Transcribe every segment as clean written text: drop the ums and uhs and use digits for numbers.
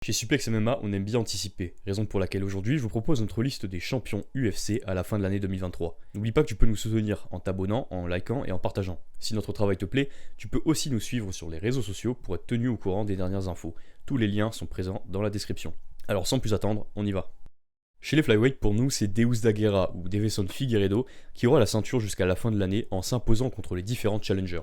Chez Suplex MMA, on aime bien anticiper, raison pour laquelle aujourd'hui je vous propose notre liste des champions UFC à la fin de l'année 2023. N'oublie pas que tu peux nous soutenir en t'abonnant, en likant et en partageant. Si notre travail te plaît, tu peux aussi nous suivre sur les réseaux sociaux pour être tenu au courant des dernières infos. Tous les liens sont présents dans la description. Alors sans plus attendre, on y va. Chez les flyweight, pour nous, c'est Deus Daguerra ou Deveson Figueiredo qui aura la ceinture jusqu'à la fin de l'année en s'imposant contre les différents challengers.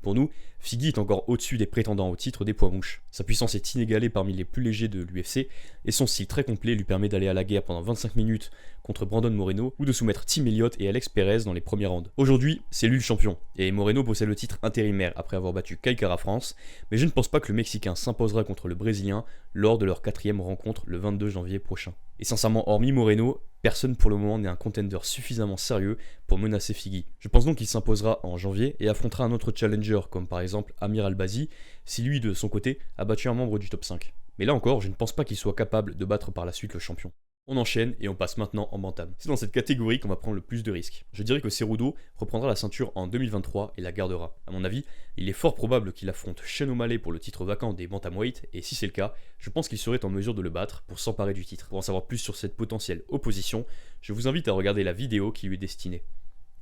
Pour nous, Figgy est encore au-dessus des prétendants au titre des poids mouches. Sa puissance est inégalée parmi les plus légers de l'UFC et son style très complet lui permet d'aller à la guerre pendant 25 minutes contre Brandon Moreno ou de soumettre Tim Elliott et Alex Perez dans les premiers rounds. Aujourd'hui, c'est lui le champion et Moreno possède le titre intérimaire après avoir battu Kai Kara France, mais je ne pense pas que le Mexicain s'imposera contre le Brésilien lors de leur 4e rencontre le 22 janvier prochain. Et sincèrement, hormis Moreno, personne pour le moment n'est un contender suffisamment sérieux pour menacer Figgy. Je pense donc qu'il s'imposera en janvier et affrontera un autre challenger comme par exemple Amir Albazi si lui de son côté a battu un membre du top 5. Mais là encore, je ne pense pas qu'il soit capable de battre par la suite le champion. On enchaîne et on passe maintenant en bantam. C'est dans cette catégorie qu'on va prendre le plus de risques. Je dirais que Cerudo reprendra la ceinture en 2023 et la gardera. A mon avis, il est fort probable qu'il affronte Sean O'Malley pour le titre vacant des bantamweight et si c'est le cas, je pense qu'il serait en mesure de le battre pour s'emparer du titre. Pour en savoir plus sur cette potentielle opposition, je vous invite à regarder la vidéo qui lui est destinée.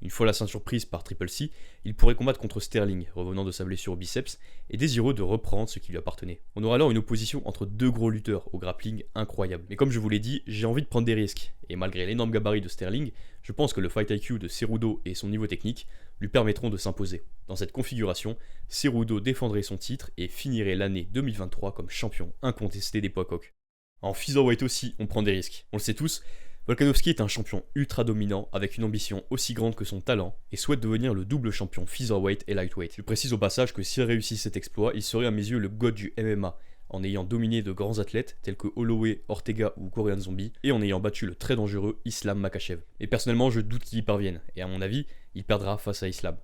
Une fois la ceinture prise par Triple C, il pourrait combattre contre Sterling, revenant de sa blessure au biceps, et désireux de reprendre ce qui lui appartenait. On aura alors une opposition entre deux gros lutteurs au grappling incroyable. Mais comme je vous l'ai dit, j'ai envie de prendre des risques, et malgré l'énorme gabarit de Sterling, je pense que le fight IQ de Cerudo et son niveau technique lui permettront de s'imposer. Dans cette configuration, Cerudo défendrait son titre et finirait l'année 2023 comme champion incontesté des poids coqs. En featherweight aussi, on prend des risques. On le sait tous, Volkanovski est un champion ultra dominant avec une ambition aussi grande que son talent et souhaite devenir le double champion featherweight et lightweight. Je précise au passage que s'il réussit cet exploit, il serait à mes yeux le god du MMA en ayant dominé de grands athlètes tels que Holloway, Ortega ou Korean Zombie et en ayant battu le très dangereux Islam Makhachev. Et personnellement, je doute qu'il y parvienne et à mon avis, il perdra face à Islam.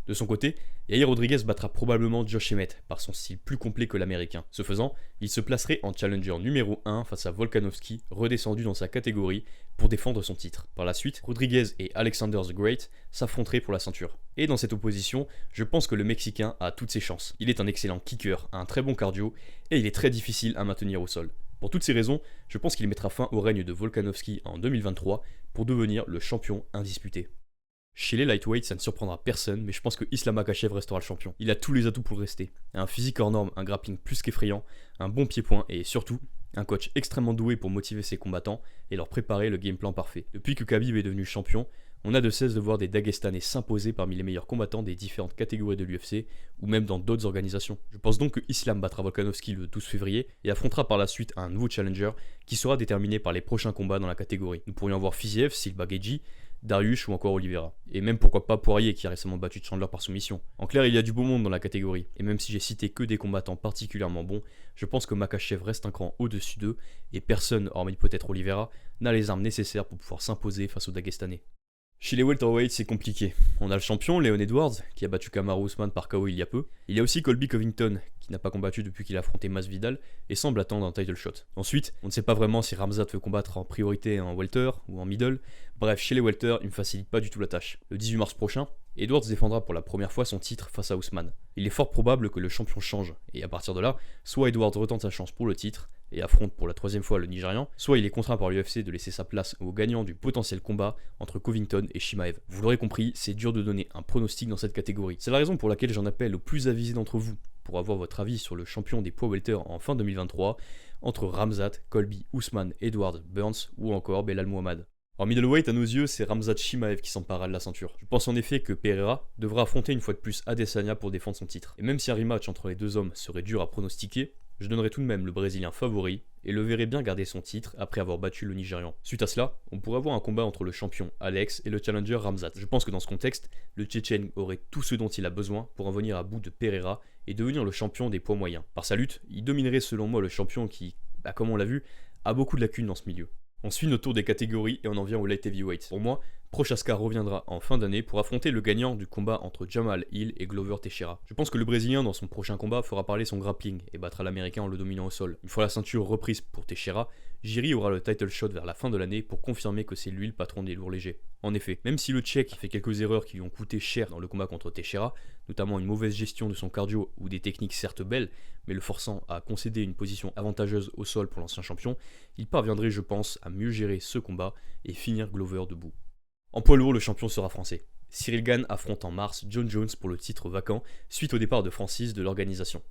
De son côté, Yair Rodriguez battra probablement Josh Emmett par son style plus complet que l'américain. Ce faisant, il se placerait en challenger numéro 1 face à Volkanovski, redescendu dans sa catégorie pour défendre son titre. Par la suite, Rodriguez et Alexander the Great s'affronteraient pour la ceinture. Et dans cette opposition, je pense que le Mexicain a toutes ses chances. Il est un excellent kicker, a un très bon cardio et il est très difficile à maintenir au sol. Pour toutes ces raisons, je pense qu'il mettra fin au règne de Volkanovski en 2023 pour devenir le champion indisputé. Chez les lightweights, ça ne surprendra personne, mais je pense que Islam Makhachev restera le champion. Il a tous les atouts pour le rester. Un physique hors norme, un grappling plus qu'effrayant, un bon pied-point et surtout, un coach extrêmement doué pour motiver ses combattants et leur préparer le game plan parfait. Depuis que Khabib est devenu champion, on a de cesse de voir des Dagestanais s'imposer parmi les meilleurs combattants des différentes catégories de l'UFC ou même dans d'autres organisations. Je pense donc que Islam battra Volkanovski le 12 février et affrontera par la suite un nouveau challenger qui sera déterminé par les prochains combats dans la catégorie. Nous pourrions voir Fiziev s'il bat Gaethje, Dariush ou encore Oliveira. Et même pourquoi pas Poirier qui a récemment battu Chandler par soumission. En clair, il y a du beau monde dans la catégorie. Et même si j'ai cité que des combattants particulièrement bons, je pense que Makhachev reste un cran au-dessus d'eux et personne, hormis peut-être Oliveira, n'a les armes nécessaires pour pouvoir s'imposer face aux Dagestanais. Chez les welterweights, c'est compliqué. On a le champion, Leon Edwards, qui a battu Kamaru Usman par KO il y a peu. Il y a aussi Colby Covington, qui n'a pas combattu depuis qu'il a affronté Masvidal et semble attendre un title shot. Ensuite, on ne sait pas vraiment si Khamzat veut combattre en priorité en welter ou en middle. Bref, chez les welter, il ne me facilite pas du tout la tâche. Le 18 mars prochain, Edwards défendra pour la première fois son titre face à Usman. Il est fort probable que le champion change, et à partir de là, soit Edwards retente sa chance pour le titre, et affronte pour la 3e fois le Nigérian, soit il est contraint par l'UFC de laisser sa place au gagnant du potentiel combat entre Covington et Chimaev. Vous l'aurez compris, c'est dur de donner un pronostic dans cette catégorie. C'est la raison pour laquelle j'en appelle aux plus avisés d'entre vous pour avoir votre avis sur le champion des poids welter en fin 2023 entre Khamzat, Colby, Usman, Edwards, Burns ou encore Belal Muhammad. En middleweight, à nos yeux, c'est Khamzat Chimaev qui s'emparera de la ceinture. Je pense en effet que Pereira devra affronter une fois de plus Adesanya pour défendre son titre. Et même si un rematch entre les deux hommes serait dur à pronostiquer, je donnerais tout de même le Brésilien favori et le verrais bien garder son titre après avoir battu le Nigérian. Suite à cela, on pourrait avoir un combat entre le champion Alex et le challenger Khamzat. Je pense que dans ce contexte, le Tchétchène aurait tout ce dont il a besoin pour en venir à bout de Pereira et devenir le champion des poids moyens. Par sa lutte, il dominerait selon moi le champion qui, comme on l'a vu, a beaucoup de lacunes dans ce milieu. On suit notre tour des catégories et on en vient au light heavyweight. Pour moi, Prochaska reviendra en fin d'année pour affronter le gagnant du combat entre Jamal Hill et Glover Teixeira. Je pense que le Brésilien dans son prochain combat fera parler son grappling et battra l'Américain en le dominant au sol. Une fois la ceinture reprise pour Teixeira, Jiri aura le title shot vers la fin de l'année pour confirmer que c'est lui le patron des lourds légers. En effet, même si le Tchèque fait quelques erreurs qui lui ont coûté cher dans le combat contre Teixeira, notamment une mauvaise gestion de son cardio ou des techniques certes belles, mais le forçant à concéder une position avantageuse au sol pour l'ancien champion, il parviendrait je pense à mieux gérer ce combat et finir Glover debout. En poids lourd, le champion sera français. Cyril Gane affronte en mars John Jones pour le titre vacant suite au départ de Francis de l'organisation.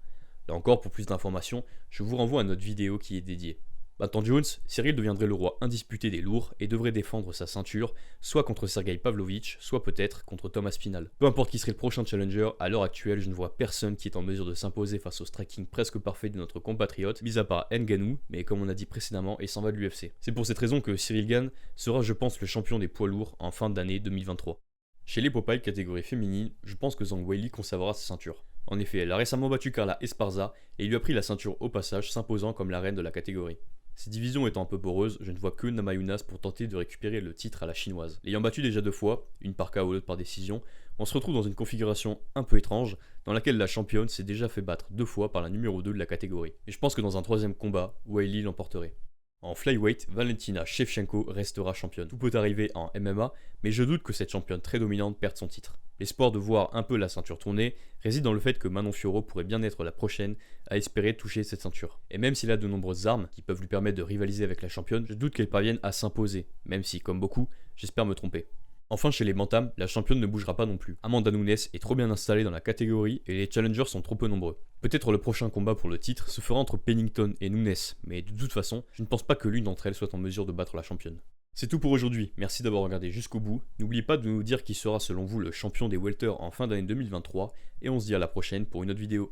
Là encore, pour plus d'informations, je vous renvoie à notre vidéo qui est dédiée. Battant Jones, Cyril deviendrait le roi indisputé des lourds et devrait défendre sa ceinture, soit contre Sergei Pavlovich, soit peut-être contre Thomas Pinal. Peu importe qui serait le prochain challenger, à l'heure actuelle, je ne vois personne qui est en mesure de s'imposer face au striking presque parfait de notre compatriote, mis à part Ngannou, mais comme on a dit précédemment, il s'en va de l'UFC. C'est pour cette raison que Cyril Gane sera, je pense, le champion des poids lourds en fin d'année 2023. Chez les Popeye catégorie féminine, je pense que Zhang Weili conservera sa ceinture. En effet, elle a récemment battu Carla Esparza et lui a pris la ceinture au passage, s'imposant comme la reine de la catégorie. Ces divisions étant un peu poreuses, je ne vois que Namajunas pour tenter de récupérer le titre à la chinoise. L'ayant battu déjà 2 fois, une par KO l'autre par décision, on se retrouve dans une configuration un peu étrange, dans laquelle la championne s'est déjà fait battre 2 fois par la numéro 2 de la catégorie. Et je pense que dans un troisième combat, Weili l'emporterait. En flyweight, Valentina Shevchenko restera championne. Tout peut arriver en MMA, mais je doute que cette championne très dominante perde son titre. L'espoir de voir un peu la ceinture tourner réside dans le fait que Manon Fiorot pourrait bien être la prochaine à espérer toucher cette ceinture. Et même s'il a de nombreuses armes qui peuvent lui permettre de rivaliser avec la championne, je doute qu'elle parvienne à s'imposer, même si, comme beaucoup, j'espère me tromper. Enfin, chez les bantams, la championne ne bougera pas non plus. Amanda Nunes est trop bien installée dans la catégorie et les challengers sont trop peu nombreux. Peut-être le prochain combat pour le titre se fera entre Pennington et Nunes, mais de toute façon, je ne pense pas que l'une d'entre elles soit en mesure de battre la championne. C'est tout pour aujourd'hui, merci d'avoir regardé jusqu'au bout. N'oubliez pas de nous dire qui sera selon vous le champion des welter en fin d'année 2023, et on se dit à la prochaine pour une autre vidéo.